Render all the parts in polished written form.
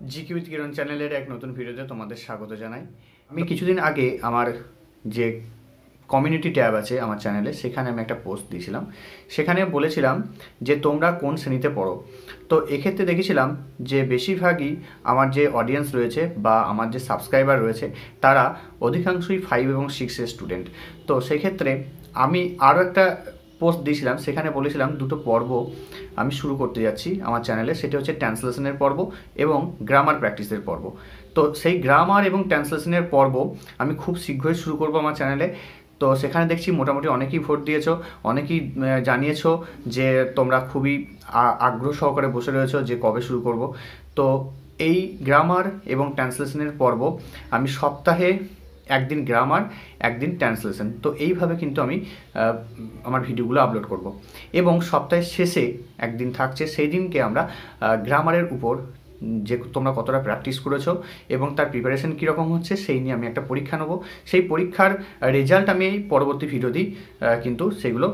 GK with কিরণ চ্যানেলের এক নতুন ভিডিওতে তোমাদের স্বাগত জানাই। আমি কিছুদিন আগে আমার যে কমিউনিটি ট্যাব আছে আমার চ্যানেলে, সেখানে আমি একটা পোস্ট দিয়েছিলাম। সেখানে বলেছিলাম যে তোমরা কোন শ্রেণীতে পড়ো। তো এক্ষেত্রে দেখেছিলাম যে বেশিরভাগই আমার যে অডিয়েন্স রয়েছে বা আমার যে সাবস্ক্রাইবার রয়েছে তারা অধিকাংশই 5 এবং 6-এর স্টুডেন্ট। তো সেক্ষেত্রে আমি আরও একটা পোস্ট দিয়েছিলাম, সেখানে বলেছিলাম দুটো পর্ব আমি শুরু করতে যাচ্ছি আমার চ্যানেলে। সেটা হচ্ছে ট্রান্সলেশনের পর্ব এবং গ্রামার প্র্যাকটিসের পর্ব। তো সেই গ্রামার এবং ট্রান্সলেশনের পর্ব আমি খুব শীঘ্রই শুরু করব আমার চ্যানেলে। তো সেখানে দেখছি মোটামুটি অনেকেই ভোট দিয়েছো, অনেকেই জানিয়েছো যে তোমরা খুবই আগ্রহ সহকারে বসে রয়েছো যে কবে শুরু করব। তো এই গ্রামার এবং ট্রান্সলেশনের পর্ব আমি সপ্তাহে একদিন গ্রামার, একদিন ট্রান্সলেশন, তো এইভাবে কিন্তু আমি আমার ভিডিওগুলো আপলোড করব। এবং সপ্তাহের শেষে একদিন থাকছে, সেই দিনকে আমরা গ্রামারের উপর যে তোমরা কতটা প্র্যাকটিস করেছো এবং তার প্রিপারেশন কীরকম হচ্ছে সেই নিয়ে আমি একটা পরীক্ষা নেবো। সেই পরীক্ষার রেজাল্ট আমি এই পরবর্তী ভিডিওতেই কিন্তু সেগুলো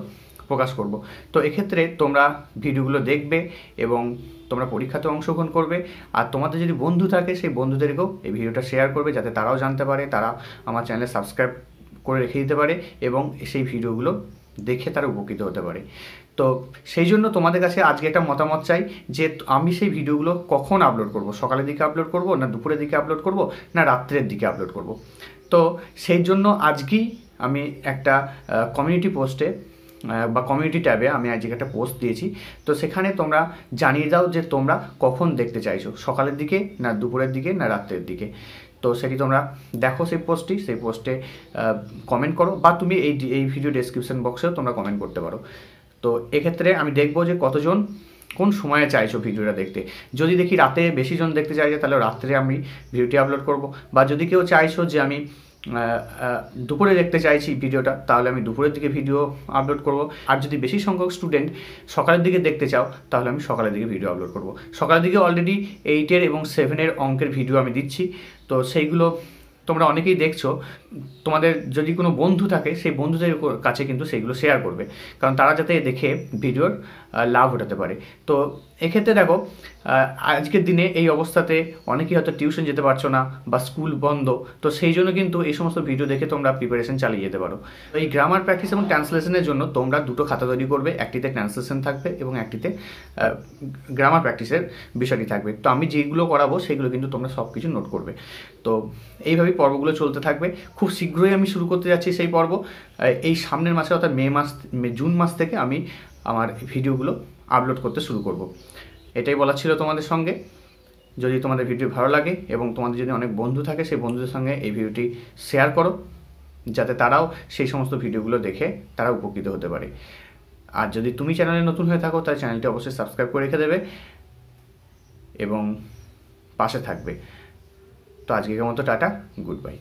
প্রকাশ করব। তো এক্ষেত্রে তোমরা ভিডিওগুলো দেখবে এবং তোমরা পরীক্ষাতে অংশগ্রহণ করবে। আর তোমাদের যদি বন্ধু থাকে সেই বন্ধুদেরকেও এই ভিডিওটা শেয়ার করবে, যাতে তারাও জানতে পারে, তারা আমার চ্যানেলে সাবস্ক্রাইব করে রেখে দিতে পারে এবং সেই ভিডিওগুলো দেখে তারা উপকৃত হতে পারে। তো সেই জন্য তোমাদের কাছে আজকে একটা মতামত চাই যে আমি সেই ভিডিওগুলো কখন আপলোড করব, সকালের দিকে আপলোড করব না দুপুরের দিকে আপলোড করব না রাত্রের দিকে আপলোড করব। তো সেই জন্য আজকেই আমি একটা কমিউনিটি পোস্টে বা কমিউনিটি ট্যাবে আমি আজকে একটা পোস্ট দিয়েছি। তো সেখানে তোমরা জানিয়ে দাও যে তোমরা কখন দেখতে চাইছো, সকালের দিকে না দুপুরের দিকে না রাত্রের দিকে। তো সেটি তোমরা দেখো সেই পোস্টটি, সেই পোস্টে কমেন্ট করো বা তুমি এই ভিডিও ডেসক্রিপশন বক্সেও তোমরা কমেন্ট করতে পারো। তো এক্ষেত্রে আমি দেখবো যে কতজন কোন সময়ে চাইছো ভিডিওটা দেখতে। যদি দেখি রাতে বেশি জন দেখতে চাইছে তাহলে রাত্রে আমি ভিডিওটি আপলোড করব, বা যদি কেউ চাইছো যে আমি দুপুরে দেখতে চাইছি ভিডিওটা, তাহলে আমি দুপুরের দিকে ভিডিও আপলোড করব। আর যদি বেশি সংখ্যক স্টুডেন্ট সকালের দিকে দেখতে চাও তাহলে আমি সকালের দিকে ভিডিও আপলোড করব। সকালের দিকে অলরেডি 8-এর এবং 7-এর অঙ্কের ভিডিও আমি দিচ্ছি। তো সেইগুলো তোমরা অনেকেই দেখছো। তোমাদের যদি কোনো বন্ধু থাকে সেই বন্ধুদের কাছে কিন্তু সেইগুলো শেয়ার করবে, কারণ তারা যাতে দেখে ভিডিওর লাভ উঠাতে পারে। তো এক্ষেত্রে দেখো আজকের দিনে এই অবস্থাতে অনেকেই হয়তো টিউশন যেতে পারছো না বা স্কুল বন্ধ, তো সেই জন্য কিন্তু এই সমস্ত ভিডিও দেখে তোমরা প্রিপারেশন চালিয়ে যেতে পারো। তো এই গ্রামার প্র্যাকটিস এবং ট্রান্সলেশনের জন্য তোমরা দুটো খাতা তৈরি করবে, একটিতে ট্রান্সলেশন থাকবে এবং একটিতে গ্রামার প্র্যাকটিসের বিষয়টি থাকবে। তো আমি যেগুলো করাবো সেগুলো কিন্তু তোমরা সব কিছু নোট করবে। তো এইভাবেই পর্বগুলো চলতে থাকবে। খুব শীঘ্রই আমি শুরু করতে যাচ্ছি সেই পর্ব। এই সামনের মাসে অর্থাৎ জুন মাস থেকে আমি আমার ভিডিওগুলো আপলোড করতে শুরু করব। এটাই বলা ছিল তোমাদের সঙ্গে। যদি তোমাদের ভিডিও ভালো লাগে এবং তোমাদের যদি অনেক বন্ধু থাকে সেই বন্ধুদের সঙ্গে এই ভিডিওটি শেয়ার করো, যাতে তারাও সেই সমস্ত ভিডিওগুলো দেখে তারা উপকৃত হতে পারে। আর যদি তুমি চ্যানেলে নতুন হয়ে থাকো তাহলে চ্যানেলটি অবশ্যই সাবস্ক্রাইব করে রেখে দেবে এবং পাশে থাকবে। তো আজকের মতো টাটা, গুড বাই।